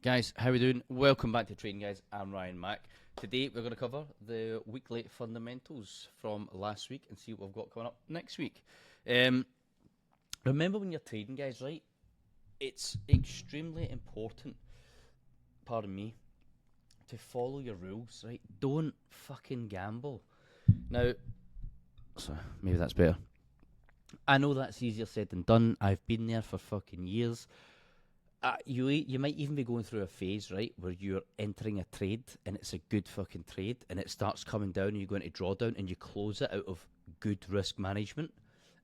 Guys, how we doing? Welcome back to Trading Guys. I'm Ryan Mack. Today we're going to cover the weekly fundamentals from last week and see what we've got coming up next week. Remember when you're trading, guys, right? It's extremely important, pardon me, to follow your rules, right? Don't fucking gamble. Now, so maybe that's better. I know that's easier said than done. I've been there for fucking years. You might even be going through a phase, right, where you're entering a trade and it's a good fucking trade and it starts coming down and you're going to draw down and you close it out of good risk management,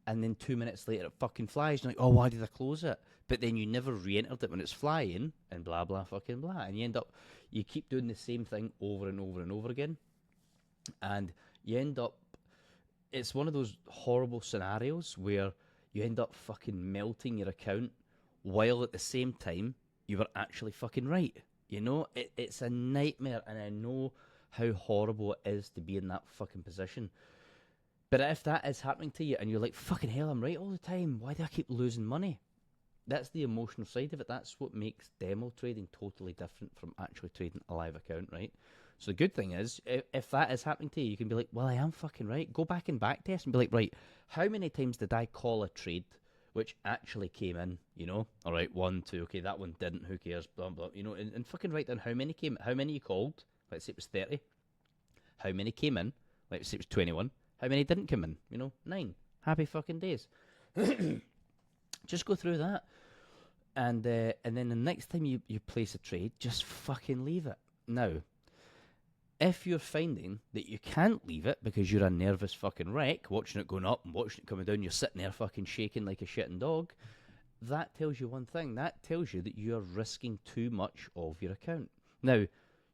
and then 2 minutes later it fucking flies. You're like, oh, why did I close it? But then you never re-entered it when it's flying and blah blah fucking blah, and you keep doing the same thing over and over and over again, and you end up. It's one of those horrible scenarios where you end up fucking melting your account while at the same time you were actually fucking right. You know, it's a nightmare, and I know how horrible it is to be in that fucking position. But if that is happening to you and you're like, fucking hell, I'm right all the time, why do I keep losing money? That's the emotional side of it. That's what makes demo trading totally different from actually trading a live account, right? So the good thing is, if that is happening to you, you can be like, well, I am fucking right. Go back and back test and be like, right, how many times did I call a trade which actually came in, you know? All right, 1, 2, okay, that one didn't, who cares, blah, blah, you know, and fucking write down how many you called, let's say it was 30, how many came in, let's say it was 21, how many didn't come in, you know, 9, happy fucking days. Just go through that, and then the next time you place a trade, just fucking leave it. Now, if you're finding that you can't leave it because you're a nervous fucking wreck, watching it going up and watching it coming down, you're sitting there fucking shaking like a shitting dog, that tells you one thing. That tells you that you're risking too much of your account. Now,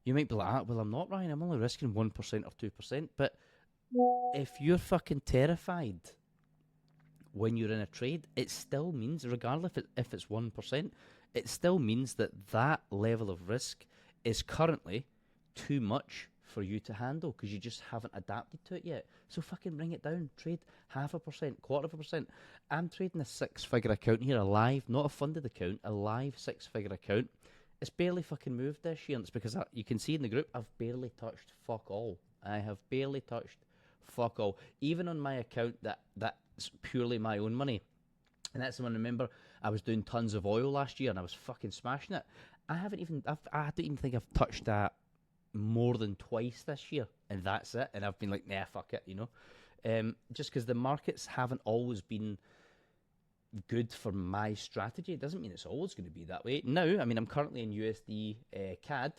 you might be like, well, I'm not, Ryan. I'm only risking 1% or 2%. But if you're fucking terrified when you're in a trade, it still means, regardless if it's 1%, it still means that that level of risk is currently too much for you to handle because you just haven't adapted to it yet. So fucking bring it down. Trade 0.5%, 0.25%. I'm trading a 6-figure account here, a live, not a funded account, a live 6-figure account. It's barely fucking moved this year, and it's because you can see in the group, I've barely touched fuck all. I have barely touched fuck all. Even on my account that's purely my own money. And that's when I remember I was doing tons of oil last year and I was fucking smashing it. I don't even think I've touched that more than twice this year, and that's it. And I've been like, nah, fuck it, you know. Just because the markets haven't always been good for my strategy, it doesn't mean it's always going to be that way. Now, I mean, I'm currently in USD CAD.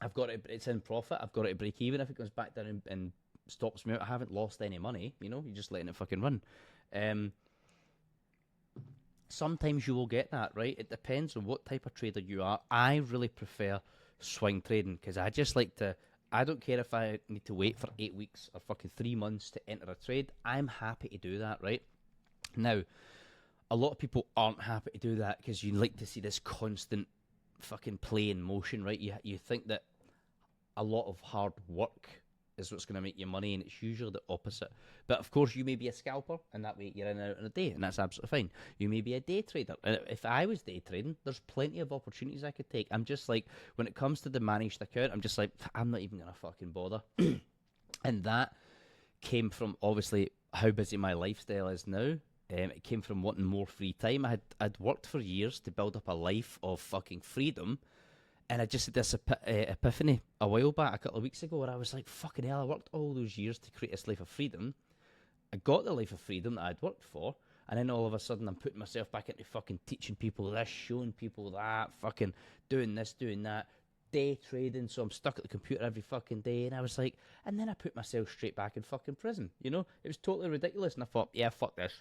I've got it; it's in profit. I've got it to break even. If it goes back down and stops me out, I haven't lost any money. You know, you're just letting it fucking run. Sometimes you will get that, right? It depends on what type of trader you are. I really prefer swing trading because I just like to. I don't care if I need to wait for 8 weeks or fucking 3 months to enter a trade. I'm happy to do that, right? Now, a lot of people aren't happy to do that because you like to see this constant fucking play in motion, right? You think that a lot of hard work is what's going to make you money, and it's usually the opposite. But of course, you may be a scalper, and that way you're in and out in a day, and that's absolutely fine. You may be a day trader. If I was day trading, there's plenty of opportunities I could take. I'm just like, when it comes to the managed account, I'm just like, I'm not even going to fucking bother. And that came from, obviously, how busy my lifestyle is now. It came from wanting more free time. I'd worked for years to build up a life of fucking freedom, and I just had this epiphany a while back, a couple of weeks ago, where I was like, fucking hell, I worked all those years to create this life of freedom. I got the life of freedom that I'd worked for, and then all of a sudden I'm putting myself back into fucking teaching people this, showing people that, fucking doing this, doing that, day trading, so I'm stuck at the computer every fucking day, and I was like, and then I put myself straight back in fucking prison, you know? It was totally ridiculous, and I thought, yeah, fuck this.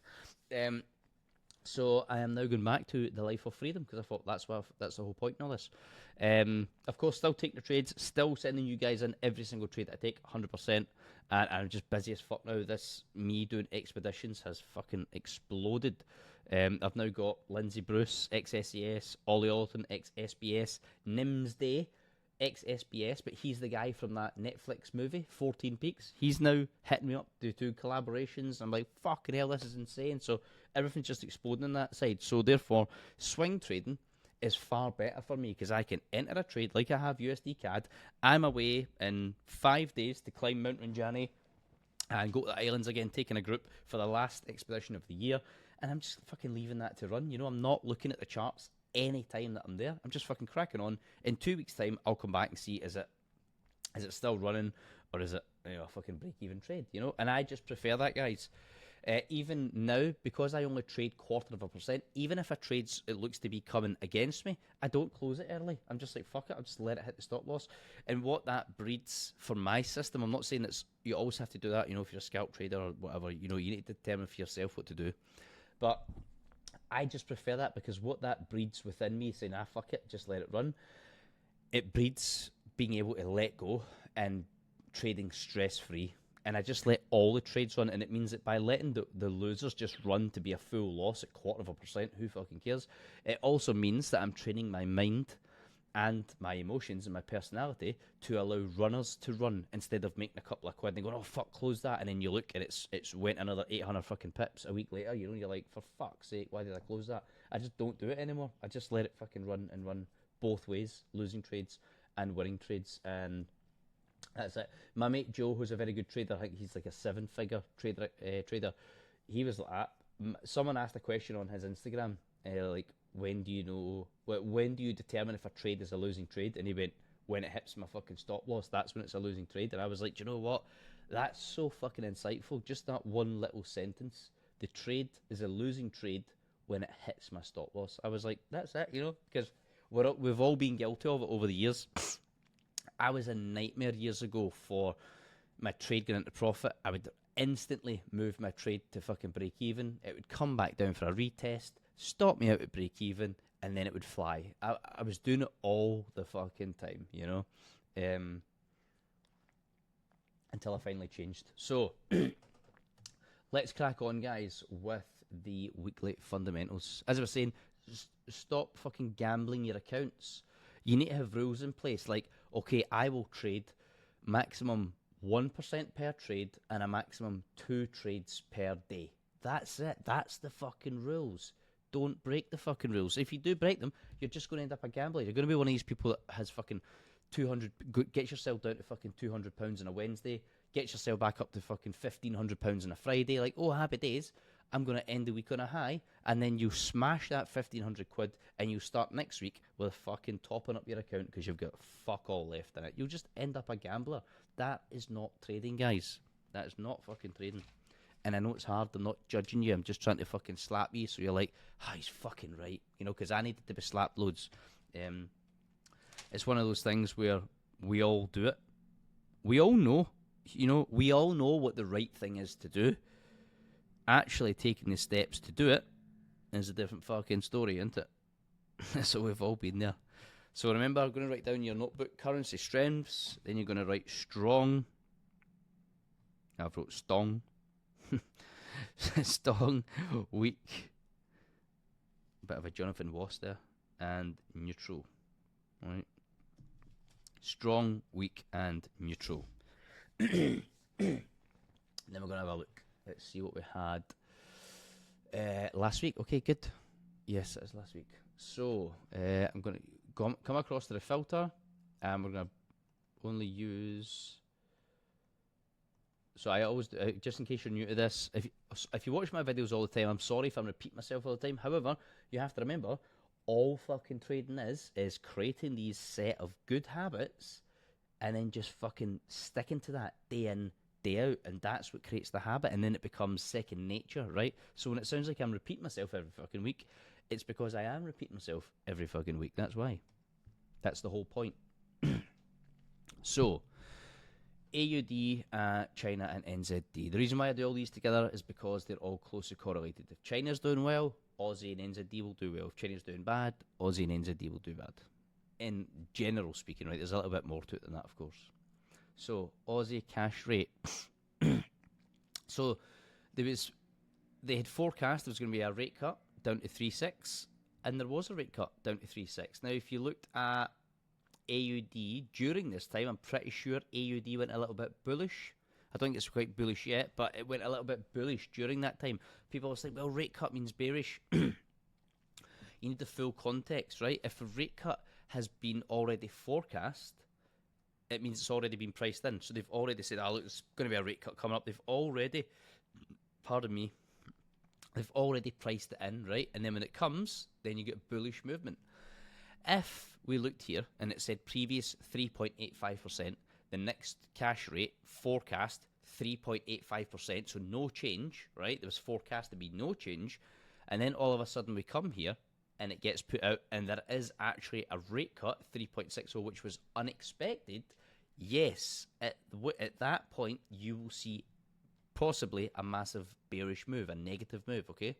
So I am now going back to the life of freedom because I thought that's the whole point in all this. Of course, still taking the trades, still sending you guys in every single trade that I take, 100%. And I'm just busy as fuck now. Me doing expeditions has fucking exploded. I've now got Lindsay Bruce, ex-SES, Ollie Ollerton, ex-SBS, Nimsday, ex-SBS, but he's the guy from that Netflix movie, 14 Peaks. He's now hitting me up to do collaborations. I'm like, fucking hell, this is insane. So everything's just exploding on that side. So therefore, swing trading is far better for me because I can enter a trade like I have USD CAD. I'm away in 5 days to climb Mount Ranjani and go to the islands again, taking a group for the last expedition of the year. And I'm just fucking leaving that to run. You know, I'm not looking at the charts any time that I'm there. I'm just fucking cracking on. In 2 weeks' time, I'll come back and see is it still running or is it a fucking break even trade? You know, and I just prefer that, guys. Even now, because I only trade 0.25%, even if a trade's it looks to be coming against me, I don't close it early. I'm just like, fuck it, I'll just let it hit the stop loss. And what that breeds for my system, I'm not saying it's you always have to do that, if you're a scalp trader or whatever, you need to determine for yourself what to do. But I just prefer that because what that breeds within me, saying, fuck it, just let it run, it breeds being able to let go and trading stress-free. And I just let all the trades run, and it means that by letting the losers just run to be a full loss at 0.25%, who fucking cares? It also means that I'm training my mind and my emotions and my personality to allow runners to run instead of making a couple of quid and going, oh fuck, close that, and then you look and it's went another 800 fucking pips a week later. You're like, for fuck's sake, why did I close that? I just don't do it anymore. I just let it fucking run and run both ways, losing trades and winning trades, and that's it. My mate Joe, who's a very good trader, I think he's like a 7-figure trader. He was like that. Someone asked a question on his Instagram, like, when do you determine if a trade is a losing trade? And he went, when it hits my fucking stop loss, that's when it's a losing trade. And I was like, do you know what? That's so fucking insightful. Just that one little sentence. The trade is a losing trade when it hits my stop loss. I was like, that's it, because we've all been guilty of it over the years. I was a nightmare years ago for my trade going into profit. I would instantly move my trade to fucking break even. It would come back down for a retest, stop me out at break even, and then it would fly. I was doing it all the fucking time, until I finally changed. So, let's crack on, guys, with the weekly fundamentals. As I was saying, stop fucking gambling your accounts. You need to have rules in place, like, okay, I will trade maximum 1% per trade and a maximum 2 trades per day. That's it. That's the fucking rules. Don't break the fucking rules. If you do break them, you're just going to end up a gambler. You're going to be one of these people that has fucking 200, gets yourself down to fucking £200 on a Wednesday, gets yourself back up to fucking £1,500 on a Friday, like, oh, happy days, I'm going to end the week on a high, and then you smash that 1,500 quid and you start next week with fucking topping up your account because you've got fuck all left in it. You'll just end up a gambler. That is not trading, guys. That is not fucking trading. And I know it's hard. I'm not judging you. I'm just trying to fucking slap you so you're like, he's fucking right. Because I needed to be slapped loads. It's one of those things where we all do it. We all know. We all know what the right thing is to do. Actually taking the steps to do it is a different fucking story, isn't it? So we've all been there. So remember, I'm going to write down your notebook currency strengths. Then you're going to write strong. I've wrote stong. Strong, weak. Bit of a Jonathan Wass there. And neutral. All right. Strong, weak, and neutral. Then we're going to have a look. Let's see what we had last week. Okay, good. Yes, it is last week. So I'm going to come across to the filter, and we're going to only use. So I always, just in case you're new to this, if you watch my videos all the time, I'm sorry if I'm repeating myself all the time. However, you have to remember, all fucking trading is creating these set of good habits, and then just fucking sticking to that day in, day out, and that's what creates the habit, and then it becomes second nature, right? So when it sounds like I'm repeating myself every fucking week, it's because I am repeating myself every fucking week. That's why. That's the whole point. So, AUD, China, and NZD. The reason why I do all these together is because they're all closely correlated. If China's doing well, Aussie and NZD will do well. If China's doing bad, Aussie and NZD will do bad. In general speaking, right? There's a little bit more to it than that, of course. So, Aussie cash rate. So, they had forecast there was going to be a rate cut down to 3.6, and there was a rate cut down to 3.6. Now, if you looked at AUD during this time, I'm pretty sure AUD went a little bit bullish. I don't think it's quite bullish yet, but it went a little bit bullish during that time. People were saying, well, rate cut means bearish. You need the full context, right? If a rate cut has been already forecast, it means it's already been priced in. So they've already said, look, there's going to be a rate cut coming up. They've already, pardon me, they've already priced it in, right? And then when it comes, then you get bullish movement. If we looked here and it said previous 3.85%, the next cash rate forecast 3.85%, so no change, right? There was forecast to be no change, and then all of a sudden we come here and it gets put out and there is actually a rate cut, 3.60, which was unexpected. Yes, at that point you will see possibly a massive bearish move, a negative move, okay?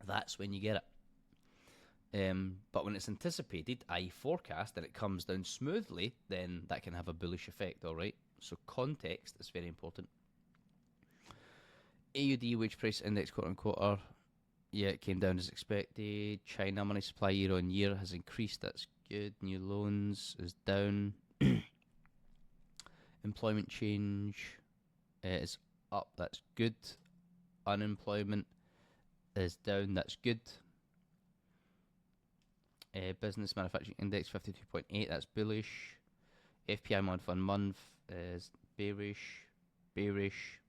That's when you get it. But when it's anticipated, i.e. forecast, and it comes down smoothly, then that can have a bullish effect, all right? So context is very important. AUD wage price index quarter on quarter. Yeah, it came down as expected. China money supply year on year has increased. That's good. New loans is down. Employment change is up. That's good. Unemployment is down. That's good. Business manufacturing index 52.8. That's bullish. FPI month on month is bearish. Bearish.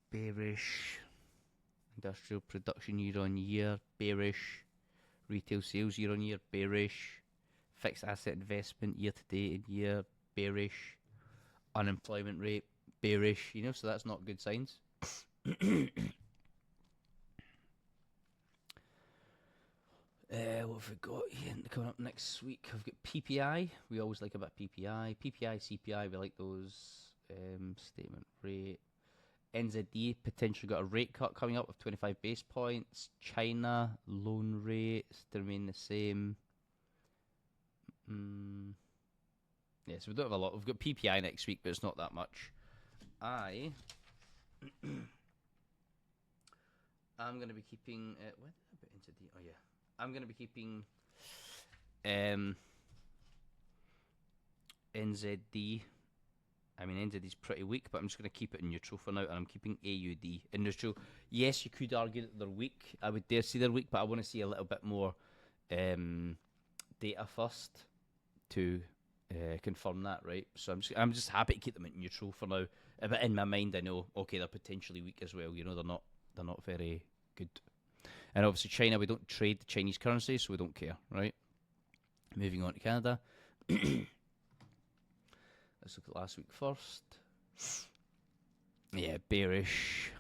Bearish. Industrial production year on year, bearish. Retail sales year on year, bearish. Fixed asset investment year to date in year, bearish. Unemployment rate, bearish. You know, so that's not good signs. What have we got here coming up next week? We've got PPI. We always like a bit of PPI. PPI, CPI, we like those. Statement rate. NZD potentially got a rate cut coming up of 25 base points. China loan rates to remain the same. Yeah, so we don't have a lot. We've got PPI next week, but it's not that much. I'm going to be keeping. Where did I put NZD? Oh yeah, I'm going to be keeping NZD. I mean, NZD is pretty weak, but I'm just going to keep it in neutral for now, and I'm keeping AUD in neutral. Yes, you could argue that they're weak. I would dare say they're weak, but I want to see a little bit more data first to confirm that, right? So I'm just happy to keep them at neutral for now. But in my mind, I know, okay, they're potentially weak as well. You know, they're not very good. And obviously, China, we don't trade the Chinese currency, so we don't care, right? Moving on to Canada. Let's look at last week first. Yeah, bearish.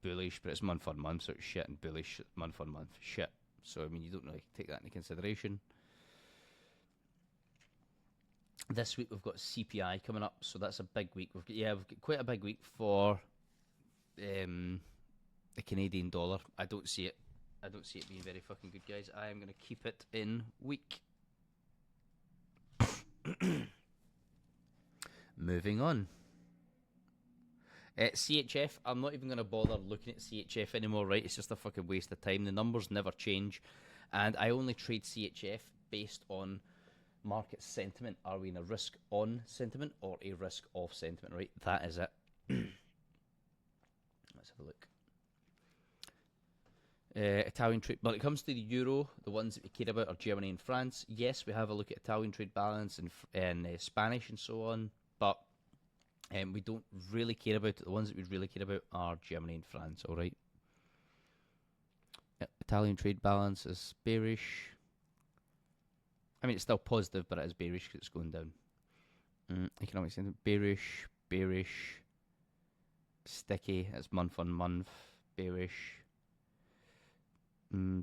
Bullish, but it's month on month, so it's shit, and bullish month on month, shit. So, I mean, you don't really take that into consideration. This week we've got CPI coming up, so that's a big week. We've got quite a big week for the Canadian dollar. I don't see it being very fucking good, guys. I am going to keep it in weak. Moving on. CHF, I'm not even going to bother looking at CHF anymore, right? It's just a fucking waste of time. The numbers never change. And I only trade CHF based on market sentiment. Are we in a risk on sentiment or a risk off sentiment, right? That is it. Let's have a look. Italian trade. When it comes to the euro, the ones that we care about are Germany and France. Yes, we have a look at Italian trade balance and Spanish and so on, but we don't really care about it. The ones that we really care about are Germany and France, all right? Italian trade balance is bearish. I mean, it's still positive, but it is bearish because it's going down. Economic sentiment, bearish, bearish, sticky. It's month on month, bearish.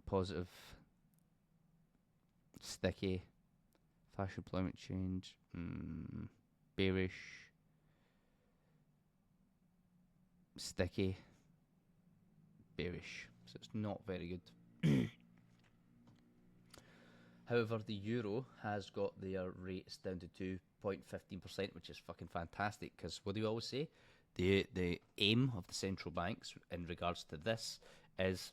Positive, sticky, flash employment change, bearish, sticky, bearish. So it's not very good. However, the euro has got their rates down to 2.15%, which is fucking fantastic. Because what do you always say? The aim of the central banks in regards to this is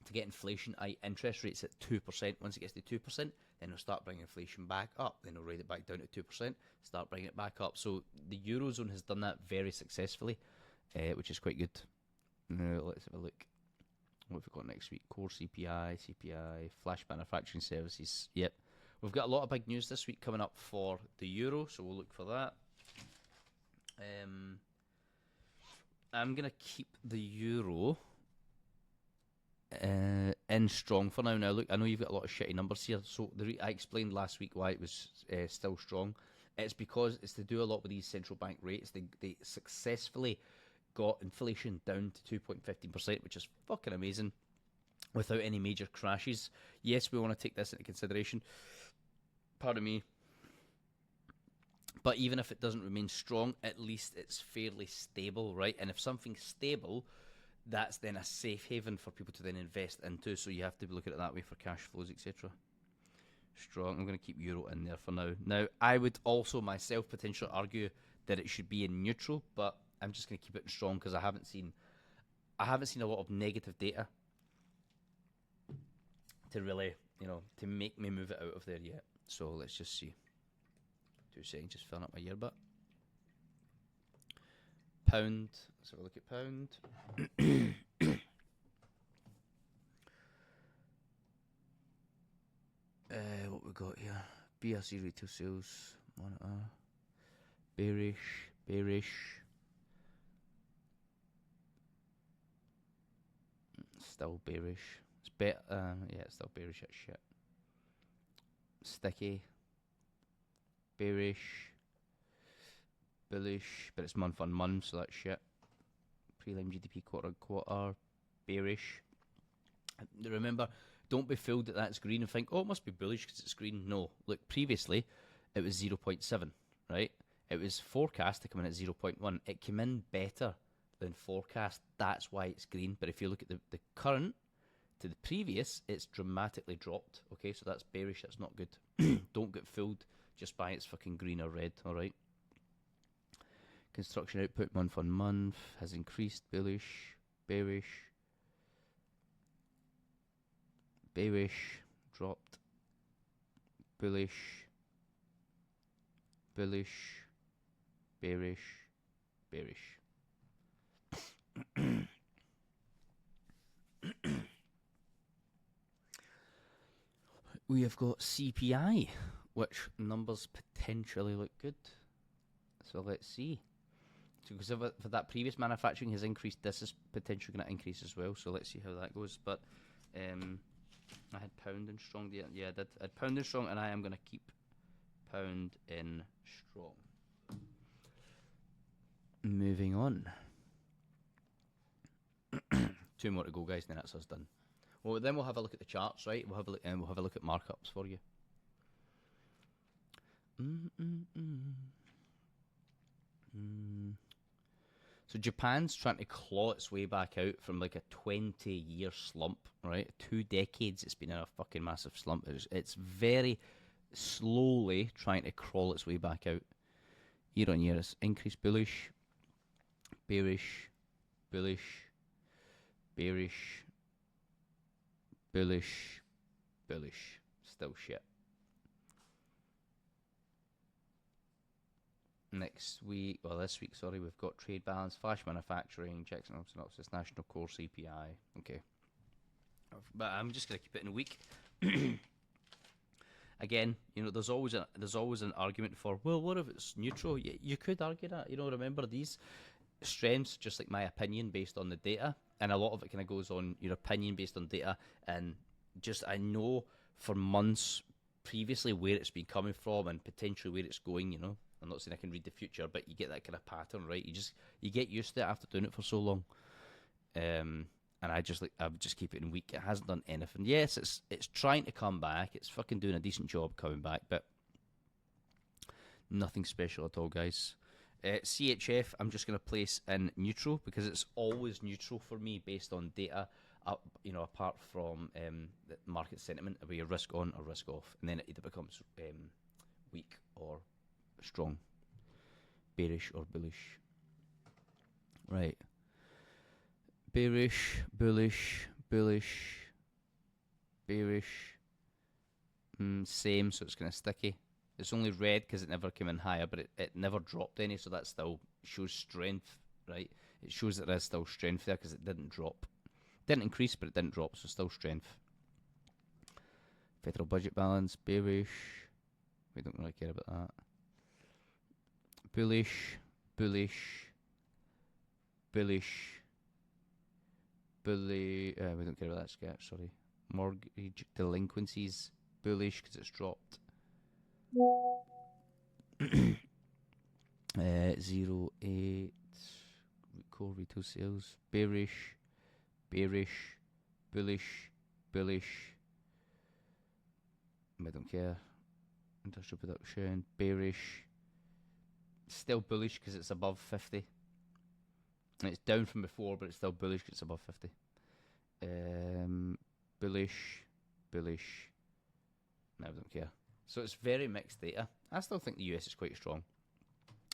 to get inflation, interest rates at 2%. Once it gets to 2%, then they'll start bringing inflation back up. Then they'll rate it back down to 2%, start bringing it back up. So the Eurozone has done that very successfully. which is quite good. Now let's have a look. What have we got next week? Core CPI, flash manufacturing services. Yep. We've got a lot of big news this week coming up for the euro, so we'll look for that. I'm going to keep the euro in strong for now. Now, look, I know you've got a lot of shitty numbers here, so I explained last week why it was still strong. It's because it's to do a lot with these central bank rates. They successfully got inflation down to 2.15%, which is fucking amazing, without any major crashes. Yes, we want to take this into consideration. Pardon me. But even if it doesn't remain strong, at least it's fairly stable, right? And if something's stable, that's then a safe haven for people to then invest into. So you have to look at it that way for cash flows, etc. Strong. I'm going to keep euro in there for now. Now, I would also myself potentially argue that it should be in neutral, but I'm just going to keep it strong because I haven't seen a lot of negative data to really, to make me move it out of there yet. So let's just see. 2 seconds, just filling up my earbud. Pound. Let's have a look at pound. What we got here? BRC retail sales monitor. Bearish. Still bearish. It's better. It's still bearish as shit. Sticky. Bearish. Bullish, but it's month on month, so that's shit. Prelim GDP quarter on quarter. Bearish. Remember, don't be fooled that that's green and think, oh, it must be bullish because it's green. No. Look, previously, it was 0.7, right? It was forecast to come in at 0.1. It came in better than forecast. That's why it's green. But if you look at the current to the previous, it's dramatically dropped. Okay, so that's bearish. That's not good. Don't get fooled just by it's fucking green or red, all right? Construction output month on month has increased. Bearish, dropped. Bullish, bearish. We have got CPI, which numbers potentially look good. So let's see. So because for that previous manufacturing has increased, this is potentially going to increase as well. So let's see how that goes. But I had pound in strong. Yeah, I did. I had pound in strong, and I am going to keep pound in strong. Moving on. 2 more to go, guys, and then that's us done. Well, then we'll have a look at the charts, right? We'll have a look, and we'll have a look at markups for you. So Japan's trying to claw its way back out from like a 20-year slump, right? 2 decades it's been in a fucking massive slump. It's very slowly trying to crawl its way back out. Year on year, it's increased bullish, bearish, still shit. Next week, this week, sorry, we've got trade balance, flash manufacturing, Jackson Synopsis, national core CPI. Okay, but I'm just gonna keep it in a week. Again, there's always an argument for, well, what if it's neutral? You could argue that. Remember, these strengths, just like my opinion based on the data, and a lot of it kind of goes on your opinion based on data, and just I know for months previously where it's been coming from and potentially where it's going. I'm not saying I can read the future, but you get that kind of pattern, right? You get used to it after doing it for so long. And I would just keep it in weak. It hasn't done anything. Yes, it's trying to come back. It's fucking doing a decent job coming back, but nothing special at all, guys. CHF, I'm just going to place in neutral because it's always neutral for me based on data. Apart from the market sentiment, where you risk on or risk off, and then it either becomes weak or strong, bearish or bullish. Right. Bearish, bullish, bearish. Same, so it's kind of sticky. It's only red because it never came in higher, but it never dropped any, so that still shows strength, right? it shows that there is still strength there because it didn't drop. Didn't increase, but it didn't drop, so still strength. Federal budget balance, bearish. We don't really care about that. Bullish, bullish, bullish, bully. We don't care about that sketch, sorry. Mortgage delinquencies, bullish because it's dropped. 0.8 core retail sales, bearish, bearish, bullish, bullish. I don't care. Industrial production, bearish. Still bullish because it's above 50. And it's down from before, but it's still bullish because it's above 50. Bullish, bullish. No, I don't care. So it's very mixed data. I still think the US is quite strong.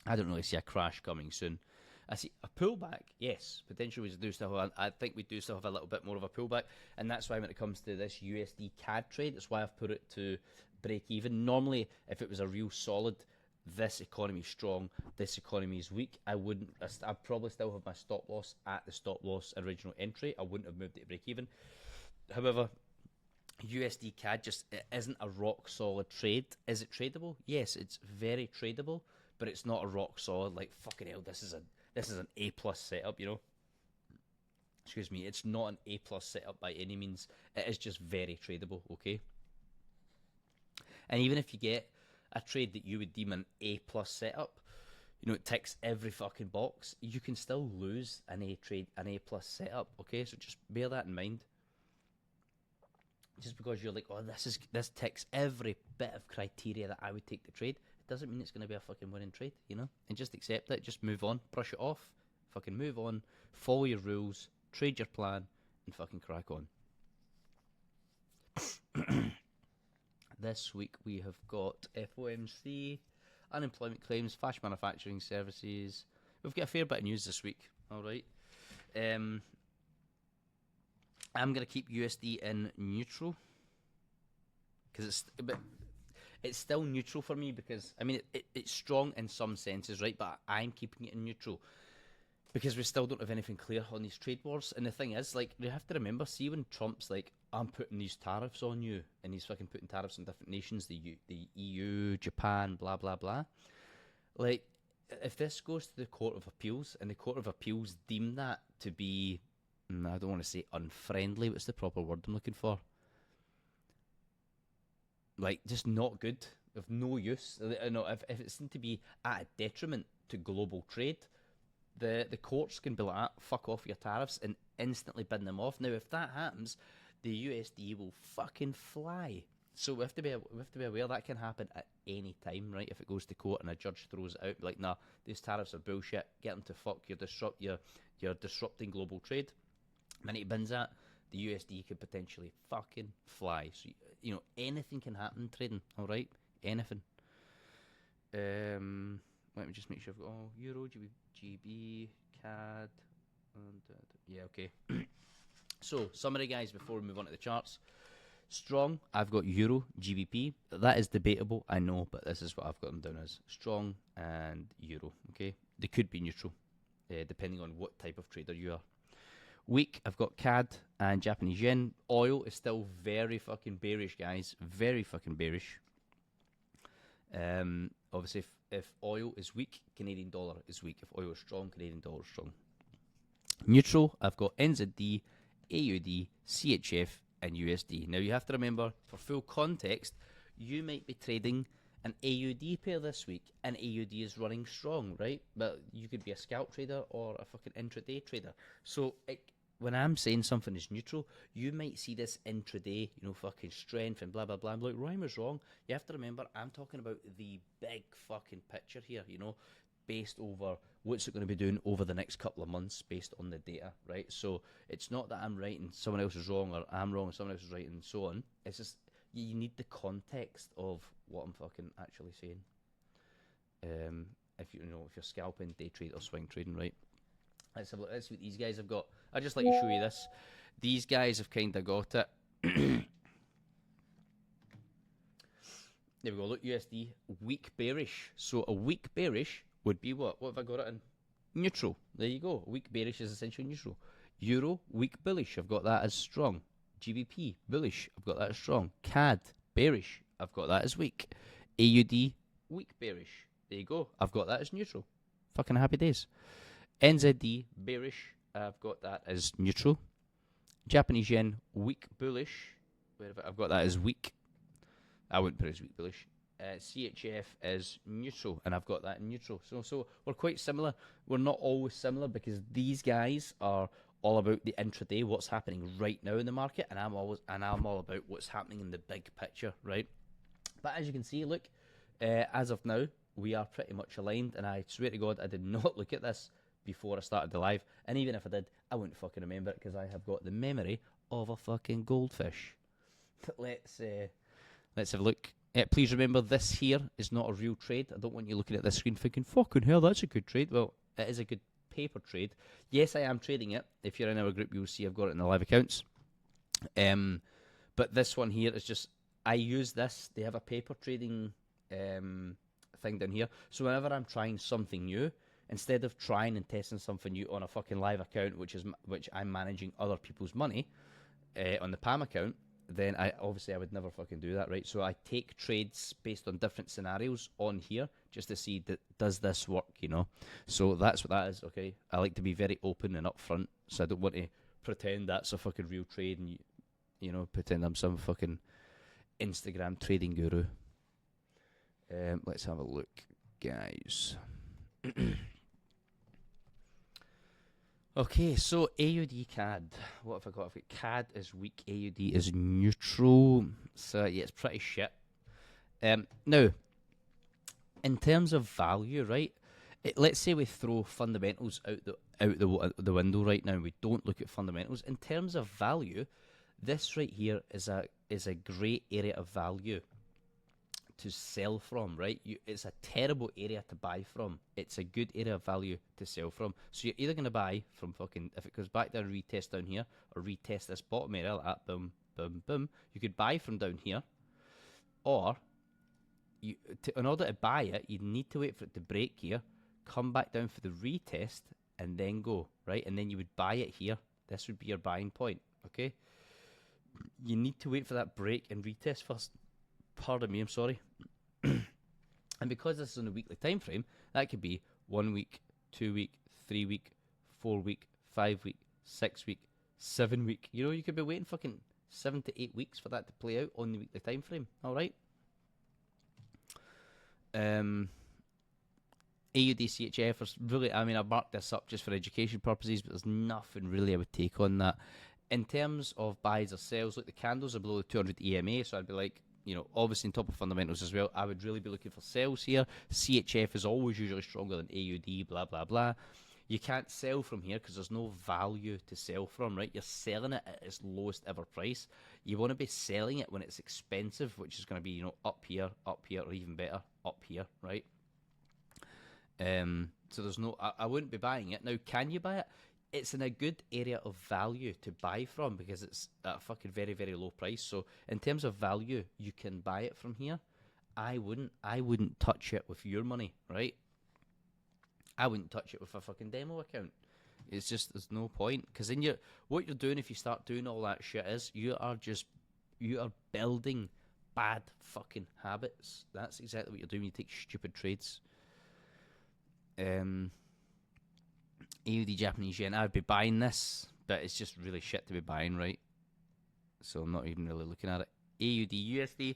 I don't really see a crash coming soon. I see a pullback, yes. Potentially we do still have, I think we do still have a little bit more of a pullback, and that's why when it comes to this USD CAD trade, that's why I've put it to break even. Normally, if it was a real solid, this economy is strong, this economy is weak, I'd probably still have my stop loss at the stop loss original entry. I wouldn't have moved it to break even. However, USD CAD just isn't a rock solid trade. Is it tradable? Yes, it's very tradable, but it's not a rock solid like fucking hell. This is an A plus setup, you know. Excuse me, it's not an A plus setup by any means. It is just very tradable, okay? And even if you get a trade that you would deem an A plus setup, you know, it ticks every fucking box, you can still lose an A plus setup, okay? So just bear that in mind. Just because you're like, oh, this ticks every bit of criteria that I would take the trade, it doesn't mean it's going to be a fucking winning trade, you know? And just accept it, just move on, brush it off, fucking move on, follow your rules, trade your plan, and fucking crack on. This week we have got FOMC, unemployment claims, fast manufacturing services. We've got a fair bit of news this week, alright? I'm going to keep USD in neutral because it's still neutral for me because, I mean, it's strong in some senses, right? But I'm keeping it in neutral because we still don't have anything clear on these trade wars. And the thing is, like, you have to remember, see when Trump's like, I'm putting these tariffs on you, and he's fucking putting tariffs on different nations, the EU, Japan, blah, blah, blah. Like, if this goes to the Court of Appeals, and the Court of Appeals deem that to be, I don't want to say unfriendly, what's the proper word I'm looking for? Like, just not good, of no use. You know, if it's to be at a detriment to global trade, the courts can be like, fuck off your tariffs, and instantly bin them off. Now, if that happens, the USD will fucking fly. So we have to be aware that can happen at any time, right? If it goes to court and a judge throws it out, like, nah, these tariffs are bullshit, get them to fuck, you're disrupting global trade. The minute he bins that, the USD could potentially fucking fly. So, you know, anything can happen trading, alright? Anything. Let me just make sure I've got all Euro, GB, CAD, and yeah, okay. So, summary, guys, before we move on to the charts. Strong, I've got Euro, GBP. That is debatable, I know, but this is what I've got them down as. Strong and Euro, okay? They could be neutral, depending on what type of trader you are. Weak, I've got CAD and Japanese yen. Oil is still very fucking bearish, guys. Very fucking bearish. Obviously, if oil is weak, Canadian dollar is weak. If oil is strong, Canadian dollar is strong. Neutral, I've got NZD, AUD, CHF, and USD. Now, you have to remember, for full context, you might be trading an AUD pair this week, and AUD is running strong, right? But you could be a scalp trader or a fucking intraday trader. So, when I'm saying something is neutral, you might see this intraday, you know, fucking strength and blah, blah, blah. I'm like, Ryan was wrong. You have to remember, I'm talking about the big fucking picture here, you know, based over what's it going to be doing over the next couple of months based on the data, right? So it's not that I'm right and someone else is wrong, or I'm wrong and someone else is right, and so on. It's just, you need the context of what I'm fucking actually saying. If you're scalping, day trade, or swing trading, right? Let's have a look. Let's see what these guys have got. I'd just like to show you this. These guys have kind of got it. There we go. Look, USD, weak bearish. So a weak bearish would be what? What have I got it in? neutral. There you go. Weak bearish is essentially neutral. Euro, weak bullish. I've got that as strong. GBP, bullish. I've got that as strong. CAD, bearish. I've got that as weak. AUD, weak bearish. There you go. I've got that as neutral. Fucking happy days. NZD, bearish. I've got that as neutral. Japanese yen, weak bullish. I've got that as weak. I wouldn't put it as weak bullish. CHF is neutral, and I've got that in neutral. So we're quite similar. We're not always similar because these guys are all about the intraday, what's happening right now in the market, and I'm all about what's happening in the big picture, right? But as you can see, look, as of now, we are pretty much aligned, and I swear to God, I did not look at this before I started the live, and even if I did, I wouldn't fucking remember it because I have got the memory of a fucking goldfish. Let's have a look. Please remember, this here is not a real trade. I don't want you looking at this screen thinking, fucking hell, that's a good trade. Well, it is a good paper trade. Yes, I am trading it. If you're in our group, you'll see I've got it in the live accounts. But this one here is just, I use this. They have a paper trading thing down here. So whenever I'm trying something new, instead of trying and testing something new on a fucking live account, which I'm managing other people's money on the PAM account, then I would never fucking do that, right? So I take trades based on different scenarios on here just to see does this work, you know? So that's what that is, okay? I like to be very open and upfront, so I don't want to pretend that's a fucking real trade and, you know, pretend I'm some fucking Instagram trading guru. Let's have a look, guys. Okay, so AUD CAD. What have I got? I've got CAD is weak, AUD is neutral. So yeah, it's pretty shit. Now, in terms of value, right? Let's say we throw fundamentals out the window right now. We don't look at fundamentals. In terms of value, this right here is a great area of value to sell from, right? It's a terrible area to buy from. It's a good area of value to sell from. So you're either going to buy from fucking, if it goes back down, retest down here, or retest this bottom area like that, boom, boom, boom. You could buy from down here, or in order to buy it, you need to wait for it to break here, come back down for the retest, and then go, right? And then you would buy it here. This would be your buying point, okay? You need to wait for that break and retest first. Pardon me, I'm sorry. And because this is on a weekly time frame, that could be 1 week, 2 week, 3 week, 4 week, 5 week, 6 week, 7 week. You know, you could be waiting fucking 7 to 8 weeks for that to play out on the weekly time frame. All right. AUD CHF is really, I mean, I've marked this up just for education purposes, but there's nothing really I would take on that. In terms of buys or sells, look, the candles are below the 200 EMA, so I'd be like, you know, obviously on top of fundamentals as well, I would really be looking for sells here. CHF is always usually stronger than AUD, blah, blah, blah. You can't sell from here because there's no value to sell from, right? You're selling it at its lowest ever price. You want to be selling it when it's expensive, which is going to be, you know, up here, or even better, up here, right? So there's no, I wouldn't be buying it. Now, can you buy it? It's in a good area of value to buy from because it's at a fucking very, very low price. So in terms of value, you can buy it from here. I wouldn't touch it with your money, right? I wouldn't touch it with a fucking demo account. It's just, there's no point. Because then what you're doing if you start doing all that shit is you are building bad fucking habits. That's exactly what you're doing when you take stupid trades. AUD Japanese yen, I'd be buying this, but it's just really shit to be buying, right? So I'm not even really looking at it. AUD USD,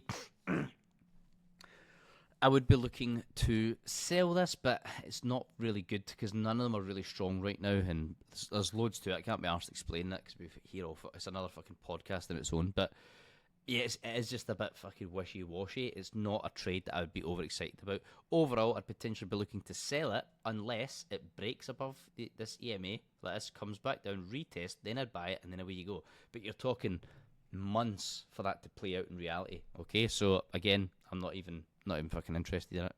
I would be looking to sell this, but it's not really good because none of them are really strong right now, and there's loads to it. I can't be arsed explaining that because it's another fucking podcast in its own, but yeah, it is just a bit fucking wishy-washy. It's not a trade that I would be overexcited about. Overall, I'd potentially be looking to sell it unless it breaks above this EMA, like this, comes back down, retest, then I'd buy it, and then away you go. But you're talking months for that to play out in reality, okay? So, again, I'm not even fucking interested in it.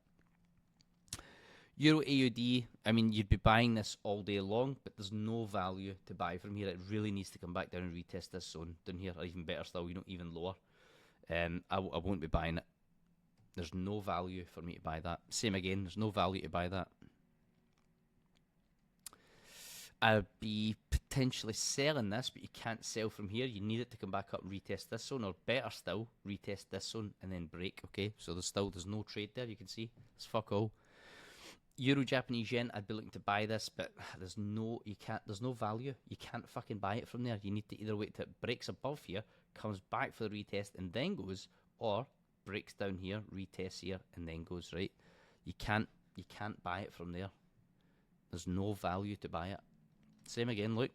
Euro AUD, I mean, you'd be buying this all day long, but there's no value to buy from here. It really needs to come back down and retest this zone down here, or even better still, you know, even lower. I won't be buying it. There's no value for me to buy that. Same again, there's no value to buy that. I'd be potentially selling this, but you can't sell from here. You need it to come back up and retest this zone, or better still, retest this zone and then break. Okay, so there's no trade there. You can see it's fuck all. Euro Japanese yen, I'd be looking to buy this, but there's no value. You can't fucking buy it from there. You need to either wait till it breaks above here, comes back for the retest and then goes, or breaks down here, retests here and then goes, right? You can't buy it from there. There's no value to buy it. Same again, look.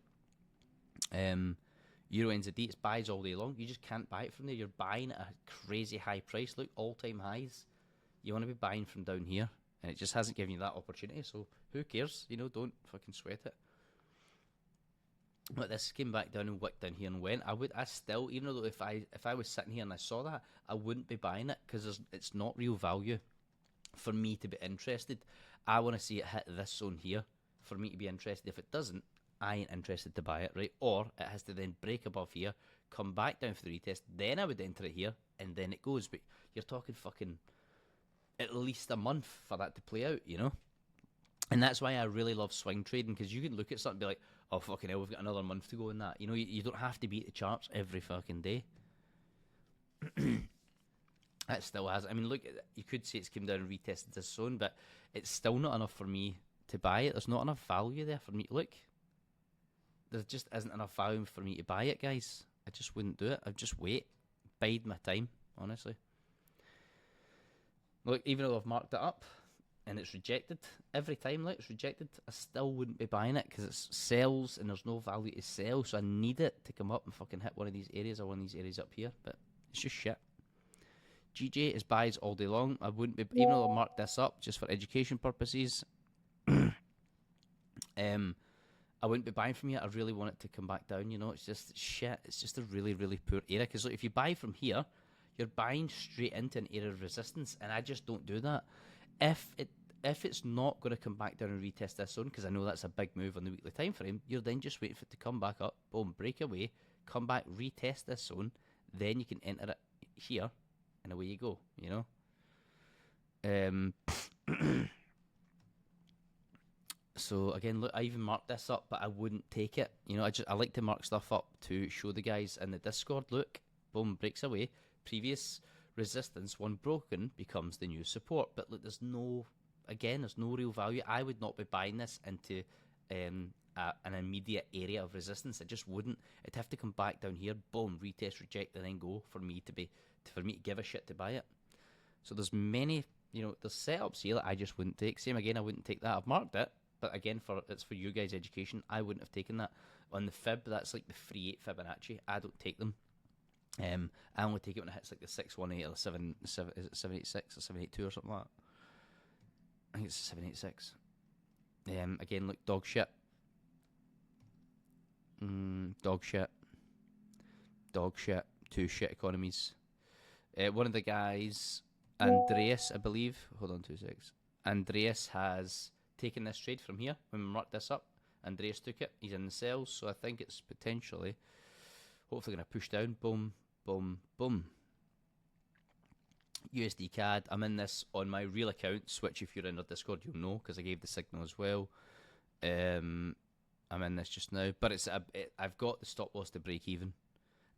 Euro NZD, it's buys all day long. You just can't buy it from there. You're buying at a crazy high price. Look, all-time highs. You want to be buying from down here, and it just hasn't given you that opportunity. So who cares? You know, don't fucking sweat it. But this came back down and wicked down here and went. I still, even though if I was sitting here and I saw that, I wouldn't be buying it because it's not real value for me to be interested. I want to see it hit this zone here for me to be interested. If it doesn't, I ain't interested to buy it, right? Or it has to then break above here, come back down for the retest, then I would enter it here, and then it goes. But you're talking fucking at least a month for that to play out, you know? And that's why I really love swing trading, because you can look at something and be like, oh, fucking hell, we've got another month to go in that. You know, you don't have to beat the charts every fucking day. That still has. I mean, look, you could say it's come down and retested this zone, but it's still not enough for me to buy it. There's not enough value there for me. Look, there just isn't enough value for me to buy it, guys. I just wouldn't do it. I'd just wait. Bide my time, honestly. Look, even though I've marked it up and it's rejected, every time, look, it's rejected, I still wouldn't be buying it because it sells and there's no value to sell, so I need it to come up and fucking hit one of these areas or one of these areas up here, but it's just shit. GJ is buys all day long. I wouldn't be, even though I marked this up just for education purposes, I wouldn't be buying from here. I really want it to come back down, you know. It's just shit. It's just a really, really poor area. Because if you buy from here, you're buying straight into an area of resistance, and I just don't do that. If it's not going to come back down and retest this zone, because I know that's a big move on the weekly time frame, you're then just waiting for it to come back up, boom, break away, come back, retest this zone, then you can enter it here, and away you go, you know. So again, look, I even marked this up, but I wouldn't take it. You know, I like to mark stuff up to show the guys in the Discord. Look, boom, breaks away. Previous resistance, one broken, becomes the new support. But look, there's no real value. I would not be buying this into an immediate area of resistance. I just wouldn't. It'd have to come back down here, boom, retest, reject, and then go for me to give a shit to buy it. So there's many, you know, there's setups here that I just wouldn't take. Same again, I wouldn't take that. I've marked it. But again, it's for you guys' education. I wouldn't have taken that. On the fib, that's like the 3-8 Fibonacci. I don't take them. I only take it when it hits like the 618 or the 786 or 782 or something like that. I think it's 786. Again, look, dog shit. Dog shit. Dog shit. Two shit economies. One of the guys, Andreas, I believe. Hold on 2 seconds. Andreas has taken this trade from here. When we marked this up, Andreas took it. He's in the sales, so I think it's potentially, hopefully, going to push down. Boom, boom, boom. USD CAD. I'm in this on my real account. Switch if you're in our Discord, you'll know because I gave the signal as well. I'm in this just now, but I've got the stop loss to break even.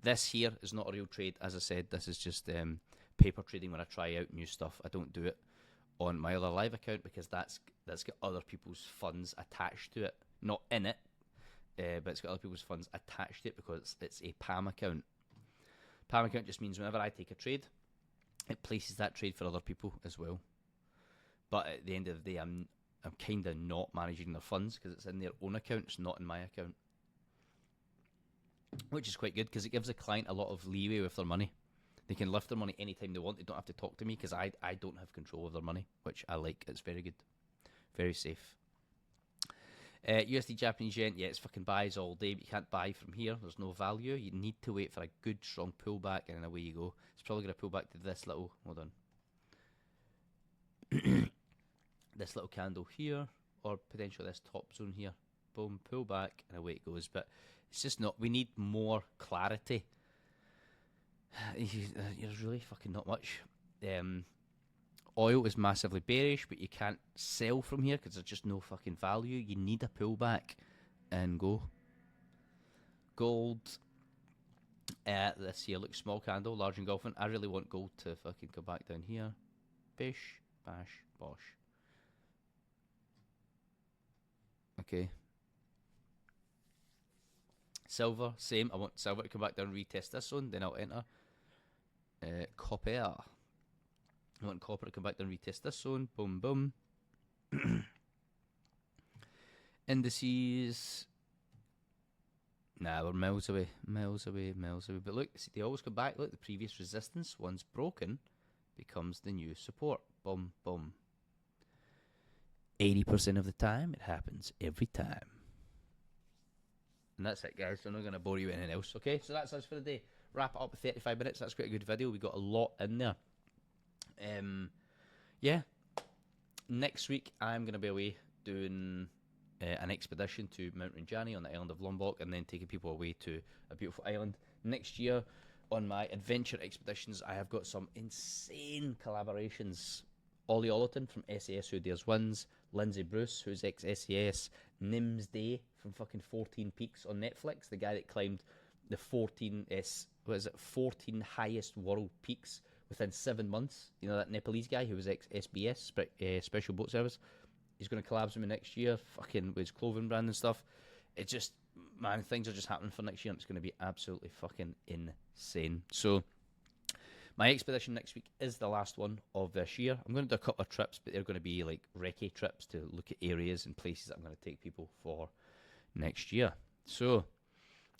This here is not a real trade, as I said. This is just paper trading when I try out new stuff. I don't do it on my other live account because that's got other people's funds attached to it, not in it, but it's got other people's funds attached to it because it's a PAM account. PAM account just means whenever I take a trade, it places that trade for other people as well. But at the end of the day, I'm kind of not managing their funds because it's in their own account, it's not in my account, which is quite good because it gives the client a lot of leeway with their money. They can lift their money anytime they want. They don't have to talk to me because I don't have control of their money, which I like. It's very good. Very safe. USD Japanese yen, yeah, it's fucking buys all day, but you can't buy from here. There's no value. You need to wait for a good, strong pullback, and then away you go. It's probably going to pull back to this little, hold on, this little candle here, or potentially this top zone here. Boom, pull back, and away it goes. But it's just not, we need more clarity. There's really fucking not much. Oil is massively bearish, but you can't sell from here because there's just no fucking value. You need a pullback and go. Gold. This here looks small candle, large engulfing. I really want gold to fucking go back down here. Bish, bash, bosh. Okay. Silver, same. I want silver to come back down and retest this zone, then I'll enter. Copper. I want copper to come back down and retest this zone. Boom, boom. Indices. Nah, we're miles away, miles away, miles away. But look, see, they always come back. Look, the previous resistance, once broken, becomes the new support. Boom, boom. 80% of the time, it happens every time. And that's it, guys. I'm not going to bore you with anything else, okay? So that's us for the day. Wrap it up with 35 minutes. That's quite a good video. We got a lot in there. Yeah. Next week, I'm going to be away doing an expedition to Mount Rinjani on the island of Lombok, and then taking people away to a beautiful island. Next year, on my adventure expeditions, I have got some insane collaborations. Ollie Ollerton from SAS, who dares wins, Lindsay Bruce, who's ex-SAS, Nims Day from fucking 14 Peaks on Netflix, the guy that climbed the 14 highest world peaks within 7 months. You know, that Nepalese guy who was ex-SBS, Special Boat Service. He's going to collab with me next year, fucking with his clothing brand and stuff. It just, man, things are just happening for next year, and it's going to be absolutely fucking insane. So, my expedition next week is the last one of this year. I'm going to do a couple of trips, but they're going to be like recce trips to look at areas and places that I'm going to take people for next year. So,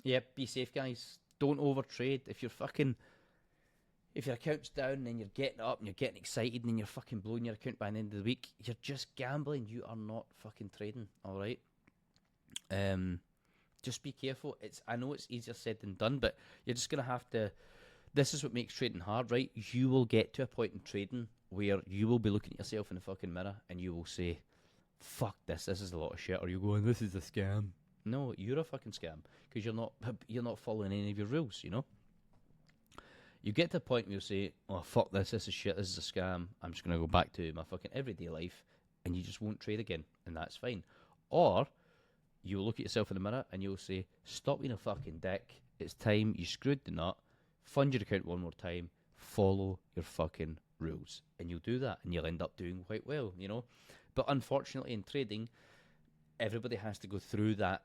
yeah, be safe, guys. Don't overtrade. If your account's down and you're getting up and you're getting excited and then you're fucking blowing your account by the end of the week, you're just gambling. You are not fucking trading, all right? Just be careful. I know it's easier said than done, but you're just going to have to... This is what makes trading hard, right? You will get to a point in trading where you will be looking at yourself in the fucking mirror and you will say, fuck this is a lot of shit. Or you're going, this is a scam. No, you're a fucking scam because you're not following any of your rules, you know? You get to a point where you say, oh, fuck this is shit, this is a scam. I'm just going to go back to my fucking everyday life, and you just won't trade again, and that's fine. Or you'll look at yourself in the mirror and you'll say, stop being a fucking dick. It's time you screwed the nut. Fund your account one more time, follow your fucking rules, and you'll do that, and you'll end up doing quite well, you know. But unfortunately, in trading, everybody has to go through that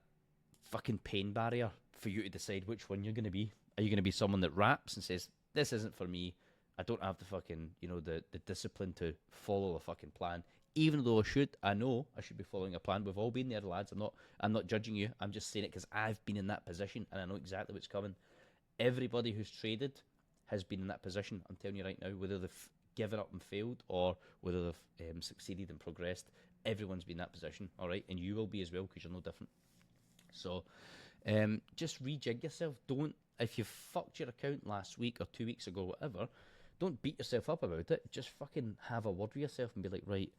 fucking pain barrier for you to decide which one you're going to be. Are you going to be someone that raps and says, this isn't for me, I don't have the fucking, you know, the discipline to follow a fucking plan, even though I know I should be following a plan. We've all been there, lads. I'm not judging you. I'm just saying it because I've been in that position and I know exactly what's coming. Everybody who's traded has been in that position. I'm telling you right now, whether they've given up and failed or whether they've succeeded and progressed, everyone's been in that position, all right? And you will be as well because you're no different. So just rejig yourself. If you fucked your account last week or 2 weeks ago, whatever, don't beat yourself up about it. Just fucking have a word with yourself and be like, right,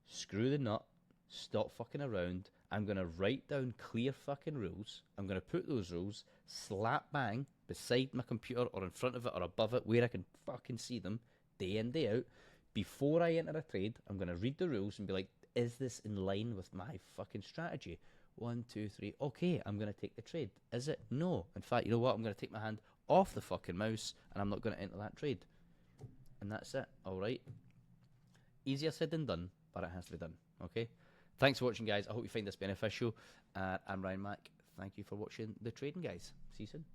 screw the nut, stop fucking around. I'm going to write down clear fucking rules. I'm going to put those rules slap bang beside my computer or in front of it or above it where I can fucking see them day in, day out. Before I enter a trade, I'm going to read the rules and be like, is this in line with my fucking strategy? 1, 2, 3. Okay, I'm going to take the trade. Is it? No. In fact, you know what? I'm going to take my hand off the fucking mouse and I'm not going to enter that trade. And that's it. All right. Easier said than done, but it has to be done. Okay. Thanks for watching, guys. I hope you find this beneficial. I'm Ryan Mack. Thank you for watching the trading, guys. See you soon.